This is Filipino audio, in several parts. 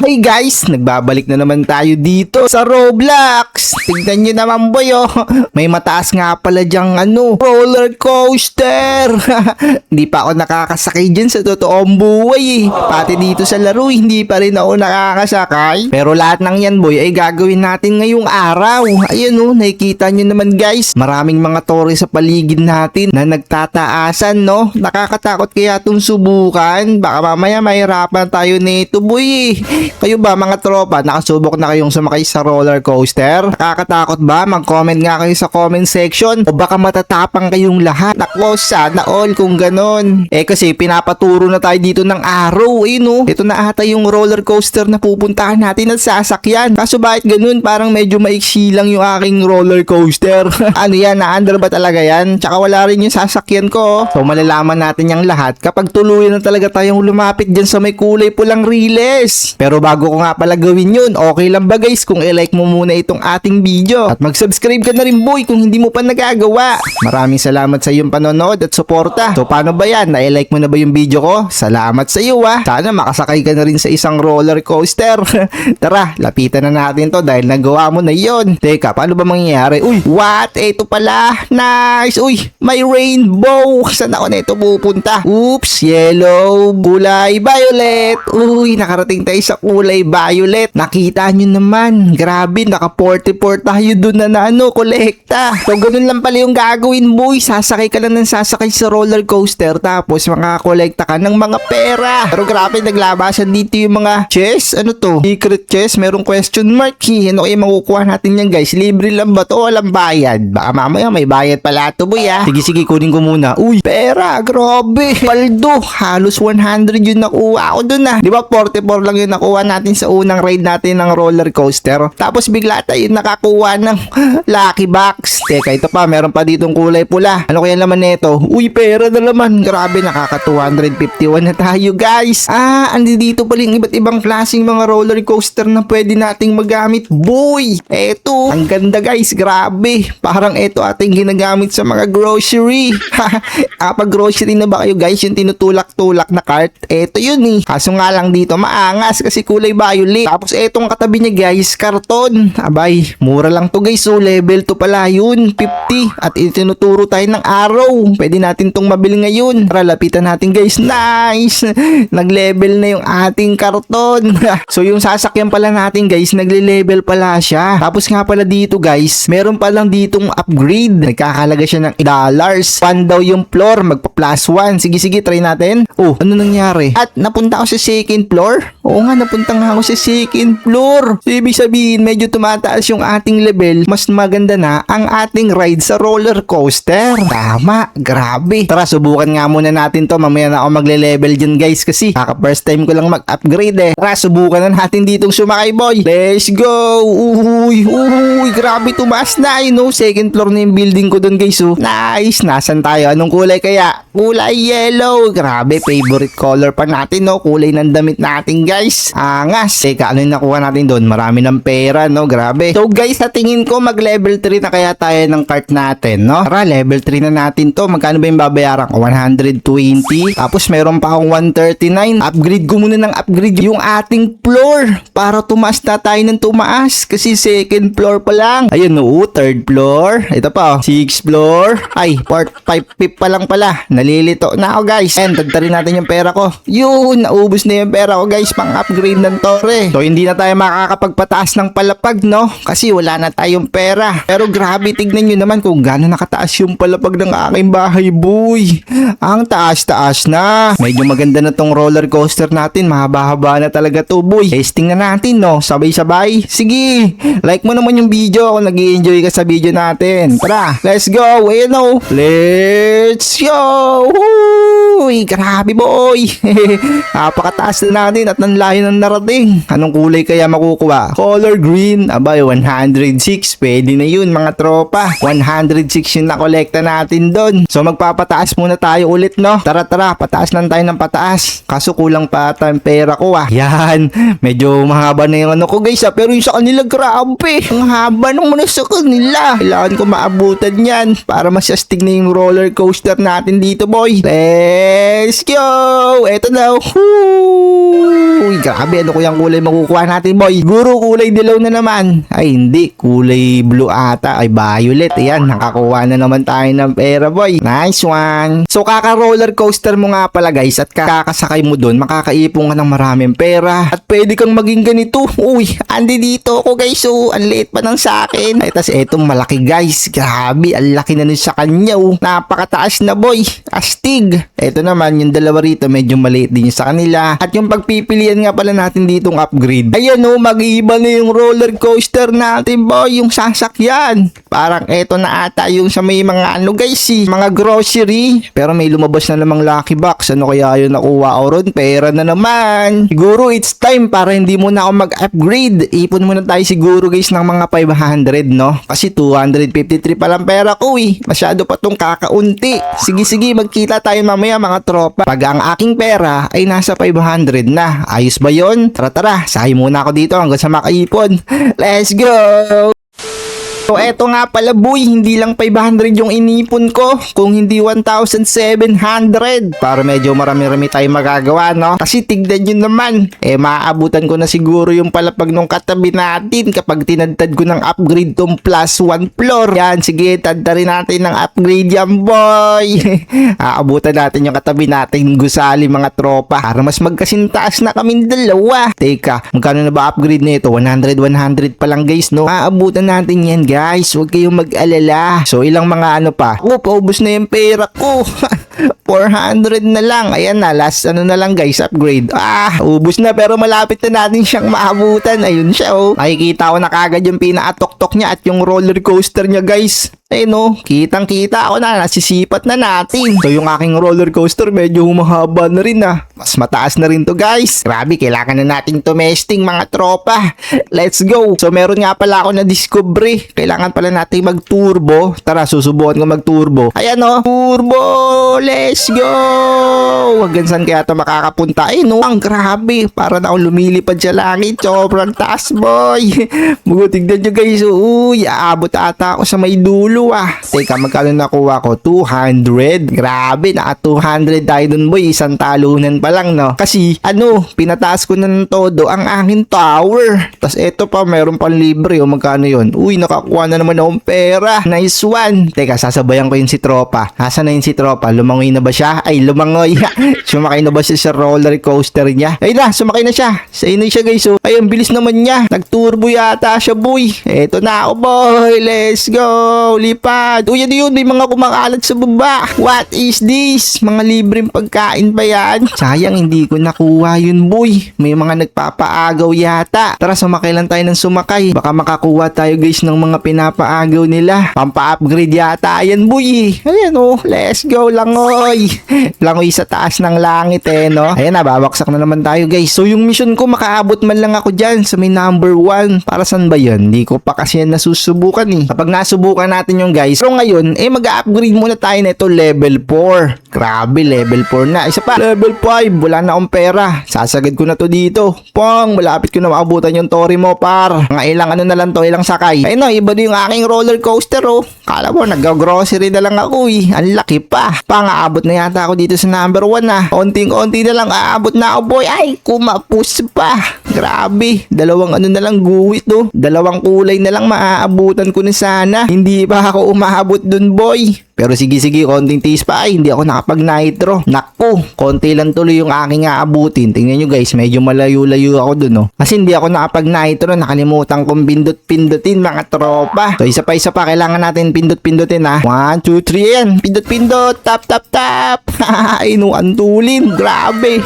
Hey guys, nagbabalik na naman tayo dito sa Roblox. Tignan nyo naman boy oh. May mataas nga pala dyang roller coaster. Hindi pa ako nakakasakay dyan sa totoong buhay eh. Pati dito sa laro hindi pa rin ako nakakasakay. Pero lahat ng yan boy ay gagawin natin ngayong araw. Ayun oh, nakikita nyo naman guys. Maraming mga tore sa paligid natin na nagtataasan no. Nakakatakot kaya itong subukan. Baka mamaya mahirapan tayo nito boy eh. Kayo ba mga tropa, nakasubok na kayong sumakay sa roller coaster? Nakakatakot ba? Mag-comment nga kayo sa comment section o baka matatapang kayong lahat. Nako, sana all kung ganon. Kasi pinapaturo na tayo dito ng araw no? Ito na ata yung roller coaster na pupuntahan natin at sasakyan. Kaso bakit ganun? Parang medyo maiksi lang yung aking roller coaster. Ano yan? Na-under ba talaga yan? Tsaka wala rin yung sasakyan ko. So malalaman natin yung lahat kapag tuluyan na talaga tayong lumapit dyan sa may kulay pulang riles. Pero bago ko nga pala gawin yun, okay lang ba guys kung i-like mo muna itong ating video at mag-subscribe ka na rin boy kung hindi mo pa nagagawa. Maraming salamat sa iyong panonood at suporta. So paano ba yan? Na-like mo na ba yung video ko? Salamat sa iyo ah. Sana makasakay ka na rin sa isang roller coaster. Tara, lapitan na natin to dahil nagawa mo na yon. Teka, paano ba mangyayari? Uy, what? Ito pala. Nice. Uy, may rainbow. Saan ako na ito pupunta? Oops, yellow, kulay violet. Uy, nakarating tayo sa kulay violet. Nakita nyo naman. Grabe, naka 44 tayo dun na kolekta. So, ganun lang pala yung gagawin boy. Sasakay ka lang ng sasakay sa roller coaster tapos makakolekta ka ng mga pera. Pero grabe, naglabasan dito yung mga chest. Ano to? Secret chest? Merong question mark eh. Ano kaya makukuha natin yan guys? Libre lang ba to? Walang bayad. Baka mamaya may bayad pala to boy ah. Sige, kunin ko muna. Uy, pera. Grabe. Paldo. Halos 100 yung nakuha ko dun ah. Di ba 44 lang yung nakuha natin sa unang ride natin ng roller coaster. Tapos bigla tayo nakakuha ng lucky box. Teka, ito pa. Meron pa ditong kulay pula. Ano kaya laman nito? Uy, pera na naman. Grabe, nakaka 251 na tayo guys. Andi dito pala yung iba't ibang klaseng mga roller coaster na pwede nating magamit. Boy, eto. Ang ganda guys. Grabe. Parang eto ating ginagamit sa mga grocery. Kapag grocery na ba kayo guys, yung tinutulak-tulak na cart? Eto yun eh. Kaso nga lang dito maangas kasi kulay violet. Tapos etong katabi niya guys, karton. Abay, mura lang to guys. So level 2 pala yun, 50. At itinuturo tayo ng araw. Pwede natin tong mabili ngayon. Tara, lapitan natin guys. Nice! Nag-level na yung ating karton. So yung sasakyan pala natin guys, nagle-level pala siya. Tapos nga pala dito guys, meron palang ditong upgrade. Nagkakalaga siya ng $1. 1 daw yung floor, magpa +1. Sige, try natin. Oh, ano nangyari? At napunta ako sa second floor? Oo nga, napunta nga ako sa second floor. So, ibig sabihin, medyo tumataas yung ating level. Mas maganda na ang ating ride sa roller coaster. Tama, grabe. Tara, subukan nga muna natin to. Mamaya na ako magle-level dyan guys kasi first time ko lang mag-upgrade eh. Tara, subukan na natin ditong sumakay boy. Let's go. Uy, grabe tumaas na. Second floor na yung building ko dun guys. Nice. Nasaan tayo? Anong kulay kaya? Kulay yellow. Grabe, favorite color pa natin kulay ng damit natin guys. Angas. Teka, ano yung nakuha natin doon? Marami ng pera grabe. So guys, sa tingin ko mag level 3 na kaya tayo ng cart natin Tara, level 3 na natin to. Magkano ba yung babayaran ko? 120. Tapos meron pa akong 139. Upgrade ko muna ng upgrade yung ating floor para tumaas na tayo ng tumaas kasi second floor pa lang. Ayun third floor. Ito pa 6th floor. Ay, 4th, 5th pa lang pala. Nalilito na ako guys. And tagtarin natin yung pera ko. Yun, naubos na yung pera ko guys pang upgrade ng tore. So hindi na tayo makakapagpataas ng palapag kasi wala na tayong pera. Pero grabe, tignan nyo naman kung gaano nakataas yung palapag ng aking bahay boy. Ang taas-taas na. Medyo maganda na tong roller coaster natin. Mahaba-haba na talaga to boy. Testing na natin sabay-sabay. Sige, like mo naman yung video kung nag-i-enjoy ka sa video natin. Tara, let's go. Let's go. Uy, grabe boy. Napakataas na natin at ang layo ng narating. Anong kulay kaya makukuha? Color green. Abay, 106. Pwede na yun mga tropa. 106 yung nakolekta natin doon. So magpapataas muna tayo ulit Tara, pataas lang tayo ng pataas. Kaso kulang pa ata yung pera ko Yan. Medyo mahaba na yung ko guys pero yung sa kanila grabe. Ang haba nung muna sa kanila. Kailangan ko maabutan yan para masyastig na yung roller coaster natin dito boy. Let's go! Eto na. Uy, grabe Grabe, ano kayang kulay makukuha natin, boy? Siguro kulay dilaw na naman. Ay, hindi. Kulay blue ata. Ay, violet. Ayan, nakakuha na naman tayo ng pera, boy. Nice one. So, kaka-roller coaster mo nga pala, guys, at kakasakay mo dun, makakaipon ka ng maraming pera. At pwede kang maging ganito. Uy, andi dito ako, guys. So, ang liit pa ng sa akin. Ay, tas etong malaki, guys. Grabe, ang laki na nun sa kanya. Napakataas na, boy. Astig. Eto naman, yung dalawa rito, medyo maliit din yung sa kanila. At yung pagpipilian nga pala natin ditong upgrade. Ayan mag-iiba na yung roller coaster natin, boy. Yung sasakyan. Parang eto na ata yung sa may mga guys, mga grocery. Pero may lumabas na namang lucky box. Ano kaya yun nakuha ko ron? Pera na naman. Siguro it's time para hindi muna ako mag-upgrade. Ipon muna tayo siguro, guys, ng mga 500, no? Kasi 253 pa lang pera ko, Masyado pa tong kakaunti. Sige, magkita tayo mamaya, mga tropa. Pag ang aking pera ay nasa 500 na. Ayos ba yun? Tara, sahay muna ako dito hanggang sa makaipon. Let's go! So, eto nga pala, boy, hindi lang 500 yung inipon ko, kung hindi 1,700. Para medyo marami-rami tayo magagawa, no? Kasi tignan nyo naman, maaabutan ko na siguro yung palapag nung katabi natin kapag tinadtad ko ng upgrade tong plus 1 floor. Yan, sige, tadta rin natin ng upgrade yan, boy. Aabutan natin yung katabi natin gusali, mga tropa, para mas magkasintaas na kaming dalawa. Teka, magkano na ba upgrade na ito? 100 pa lang, guys, no? Aabutan natin yan, guys. Huwag kayong mag-alala. So, ilang mga pa. Paubos na yung pera ko. 400 na lang. Ayan na, last na lang, guys, upgrade. Ubos na, pero malapit na natin siyang maabutan. Ayun siya, Nakikita ko na kagad yung pinaka-tok-tok niya at yung roller coaster niya, guys. Kitang-kita ako na, nasisipat na natin. So, yung aking roller coaster medyo humahaba na rin, Mas mataas na rin to, guys. Grabe, kailangan na natin tumesting, mga tropa. Let's go. So, meron nga pala ako na discovery. Kailangan pala natin mag-turbo. Tara, susubukan ko mag-turbo. Ayan, turbo. Let's go. Hanggang saan kaya ito makakapunta? Ang grabe. Para na akong lumilipad sa langit. Sobrang taas, boy. Tignan nyo, guys. Uy, aabot ata ako sa may dulo, Teka, magkano nakuha ko? 200. Grabe, naka 200 tayo dun, boy. Isang talunan pa lang, no? Kasi, pinataas ko na ng todo ang aking tower. Tas eto pa, meron pang libre, magkano yun? Uy, nakakuha na naman akong pera. Nice one. Teka, sasabayan ko yung si tropa. Asa na yung si tropa? Lumangoy na ba siya? Ay, lumangoy. Sumakay na ba siya sa roller coaster niya? Ay na, sumakay na siya. Sa'yo na siya, guys. Ay, ang bilis naman niya. Nagturbo yata siya, boy. Eto na ako, boy. Let's go. Lipad. Uy, yun. May mga kumakalat sa baba. What is this? Mga libreng pagkain ba yan? Sayang, hindi ko nakuha yun, boy. May mga nagpapaagaw yata. Tara, sumakay lang tayo ng sumakay. Baka makakuha tayo, guys, ng mga pinapaagaw nila. Pampa-upgrade yata. Ayan, boy. Ayan, let's go, langoy. Langoy sa taas ng langit, no? Ayan na, babaksak na naman tayo, guys. So, yung mission ko, makaabot man lang ako dyan sa may number 1. Para saan ba yun? Hindi ko pa kasi yan nasusubukan, Kapag nasubukan natin yung, guys, pero ngayon, mag-upgrade muna tayo na ito, level 4. Grabe, level 4 na. Isa pa, level 5. Wala na akong pera. Sasagad ko na to dito. Malapit ko na maabutan yung tori mo, par. Mga ilang na lang to, ilang sakay. Ayun, iba na yung aking roller coaster, Kala mo, nag-grocery na lang ako, Ang laki pa. Aabot na yata ako dito sa number 1, Onting-onti na lang, aabot na ako, boy. Ay, kumapus pa. Grabe. Dalawang na lang guwit, Dalawang kulay na lang maaabutan ko na sana. Hindi pa ako umaabot dun, boy. Pero sige, konting tiis pa. Ay, hindi ako nakapag-nitro. Naku, konti lang tuloy yung aking aabutin. Tingnan nyo, guys, medyo malayo-layo ako dun, Kasi hindi ako nakapag-nitro. Nakalimutan kong pindot-pindutin, mga tropa. So, isa pa, kailangan natin pindot-pindutin, 1, 2, 3, yan. Pindot-pindot, tap. Ay, antulin. Grabe.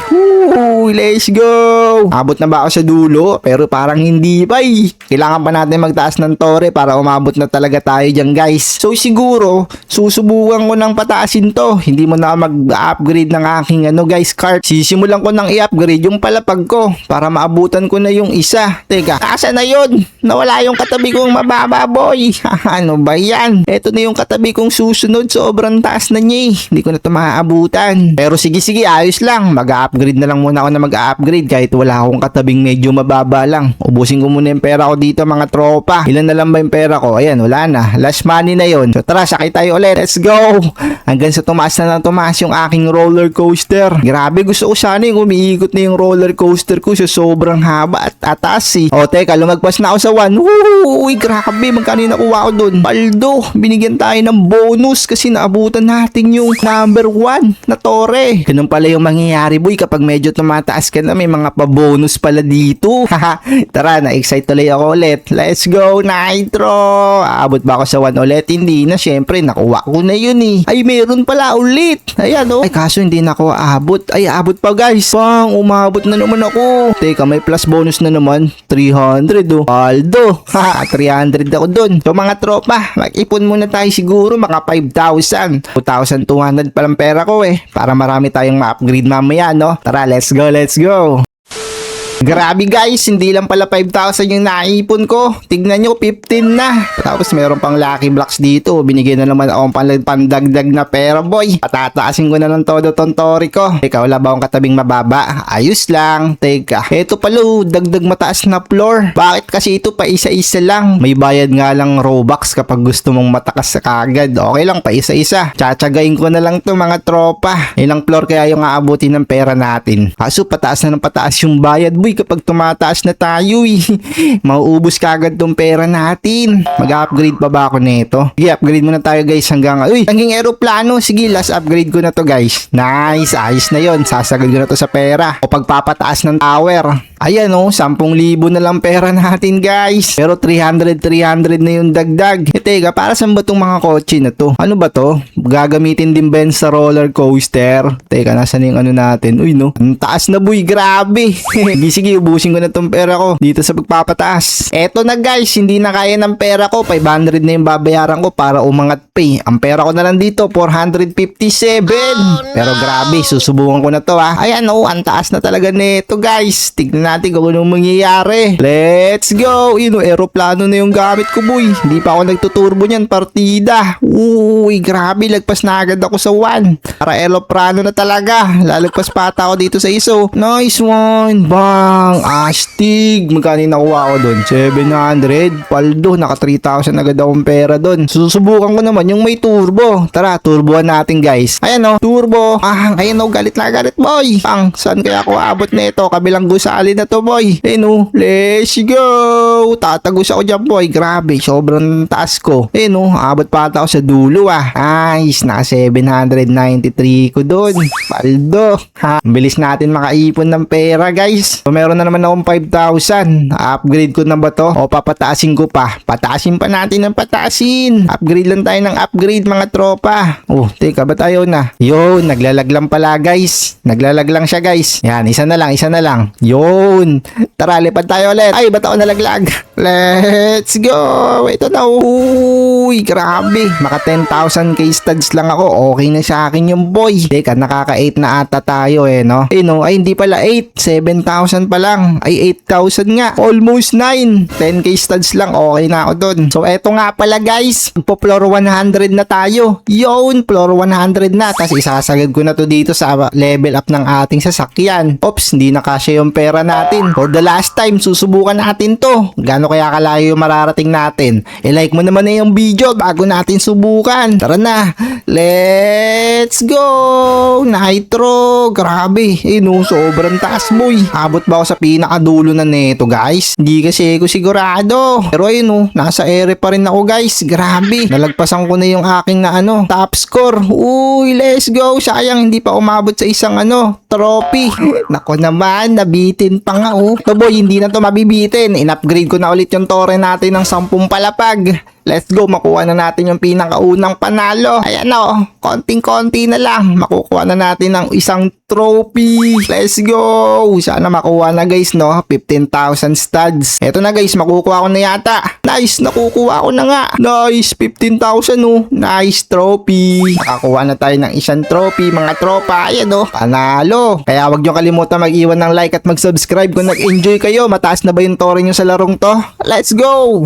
Let's go. Abot na ba ako sa dulo? Pero parang hindi pa, Kailangan pa natin magtaas ng tore para umabot na talaga tayo dyan, guys. So, siguro, susubukan ko ng pataasin to. Hindi mo na mag-upgrade ng aking guys, cart. Sisimulan ko ng i-upgrade yung palapag ko para maabutan ko na yung isa. Teka, asa na yun? nawala yung katabi kong mababa, boy. Ano ba yan? Ito na yung katabi kong susunod. Sobrang taas na niya eh. Hindi ko na ito maaabutan. Pero sige, ayos lang. Mag-upgrade na lang muna ako na mag-upgrade kahit wala akong katabing medyo mababa lang. Ubusin ko muna yung pera ko dito, mga tropa. Ilan na lang ba yung pera ko? Ayan, wala na. Last money na yon. So tara, sakay tayo ulit. Let's go! Hanggang sa tumaas na tumaas yung aking roller coaster. Grabe, gusto ko sana yung umiikot na yung roller coaster ko sa sobrang haba at atas eh. O teka, lumagpas na ako sa 1. Uy, grabe, magkano yung nakuha ko dun? Paldo, binigyan tayo ng bonus kasi naabutan natin yung number 1 na tore. Ganun pala yung mangyayari, boy, kapag medyo tumataas ka na, may mga pa-bonus pala dito. Tara, na-excite tuloy ako ulit. Let's go, Nitro! Aabot ba ako sa 1 ulit? Hindi na, syempre, nakuha ko na yun eh. Ay, meron pala ulit. Ayan oh. Ay, kaso hindi na ako aabot. Ay, aabot pa guys. Pang, umabot na naman ako. Teka, may plus bonus na naman. 300 oh. Aldo. 300 ako dun. So mga tropa, mag-ipon muna tayo siguro mga 5,000. 2,200 palang pera ko eh. Para marami tayong ma-upgrade mamaya, no? Tara, let's go, let's go. Grabe guys, hindi lang pala 5,000 yung naipon ko. Tignan nyo, 15 na. Tapos meron pang lucky blocks dito. Binigyan na naman akong pandagdag na pera, boy. Patataasin ko na ng todo tontori ko. Teka, wala ba akong katabing mababa? Ayos lang. Teka, eto pala, dagdag mataas na floor. Bakit kasi ito pa isa-isa lang? May bayad nga lang Robux kapag gusto mong matakas sa kagad. Okay lang, pa isa-isa. Tsatsagain ko na lang to mga tropa. Ilang floor kaya yung aabutin ng pera natin? Kaso pataas na ng pataas yung bayad, boy. Kapag tumataas na tayo eh. Mauubos kagad tong pera natin. Mag-upgrade pa ba ako nito? Sige, upgrade muna tayo guys hanggang hanggang aeroplano. Sige, last upgrade ko na to guys. Nice, ayos na yon. Sasagad ko na to sa pera. O pagpapataas ng tower. Ayan oh, 10,000 na lang pera natin guys. Pero 300 na yung dagdag. Teka, para saan ba tong mga kotse na to? Ano ba to? Gagamitin din ba sa roller coaster? Teka, nasan yung ano natin? Uy no, ang taas na boy, grabe. Sige, ubusin ko na tong pera ko dito sa pagpapataas. Eto na guys, hindi na kaya ng pera ko. 500 na yung babayaran ko para umangat pay. Ang pera ko na lang dito, 457. Pero grabe, susubukan ko na to ha. Ayan oh, ang taas na talaga nito guys. Tignan natin kung anong mangyayari. Let's go! Yun, aeroplano na yung gamit ko, boy. Hindi pa ako nagtuturbo niyan, partida. Uy, grabe, lagpas na agad ako sa 1. Para aeroplano na talaga. Lalagpas pa ata ako dito sa iso. Nice one, bang! Astig! Magkano yung nakuha ko dun? 700. Paldo, naka 3,000 agad akong pera dun. Susubukan ko naman yung may turbo. Tara, turboan natin guys. Ayan o, turbo. Ayan o, galit na galit, boy. Pang, saan kaya ako abot nito? Kabilang gusali na to, boy. Ayan o, let's go. Tatagos ako dyan, boy. Grabe, sobrang taas ko. Ayan o, abot pa ata ako sa dulo ah. Nice, naka 793 ko dun. Paldo. Bilis natin makaipon ng pera, guys. So, meron na naman akong 5,000. Upgrade ko na ba to? O papataasin ko pa? Pataasin pa natin ng pataasin. Upgrade lang tayo ng upgrade, mga tropa. Oh, teka, ba tayo na? Yun, naglalag lang pala, guys. Naglalag lang siya, guys. Yan, isa na lang. Yun. Tara, lipad tayo ulit. Ay, ba't ako nalaglag? Let's go. Ito na. Uy, grabe. Maka 10,000 case studs lang ako. Okay na sa akin yung boy. Teka, nakaka 8 na ata tayo eh, no? Eh, no? Ay, hindi pala 8. 7,000 pa lang. Ay, 8,000 nga. Almost 9. 10 case studs lang. Okay na ako dun. So, eto nga pala, guys. Po floor 100 na tayo. Yun, floor 100 na. Tapos, isasagad ko na to dito sa level up ng ating sasakyan. Oops, hindi na kasya yung pera natin. For the last time, susubukan natin to. Gano'n kaya kalayo yung mararating natin? I-like mo naman na yung video bago natin subukan. Tara na. Let's go! Nitro! Grabe. No, sobrang taas, boy. Abot ba ako sa pinakadulo na neto, guys? Hindi kasi ako sigurado. Pero ayun, no, nasa ere pa rin ako, guys. Grabe. Nalagpasan ko na yung aking top score. Uy, let's go. Sayang, hindi pa umabot sa isang trophy. Nako naman, nabitin pa nga, oh. To boy, hindi na to mabibitin. In-upgrade ko na ulit yung tore natin ng 10 palapag. Let's go, makuha na natin yung pinakaunang panalo. Ayan o, konting-konti na lang. Makukuha na natin ng isang trophy. Let's go. Sana makuha na guys, no? 15,000 studs. Eto na guys, makukuha ko na yata. Nice, nakukuha ko na nga. Nice, 15,000 oh. Nice trophy. Nakakuha na tayo ng isang trophy, mga tropa. Ayan oh, panalo. Kaya wag nyo kalimutan mag-iwan ng like at mag-subscribe kung nag-enjoy kayo. Mataas na ba yung tore nyo sa larong to? Let's go!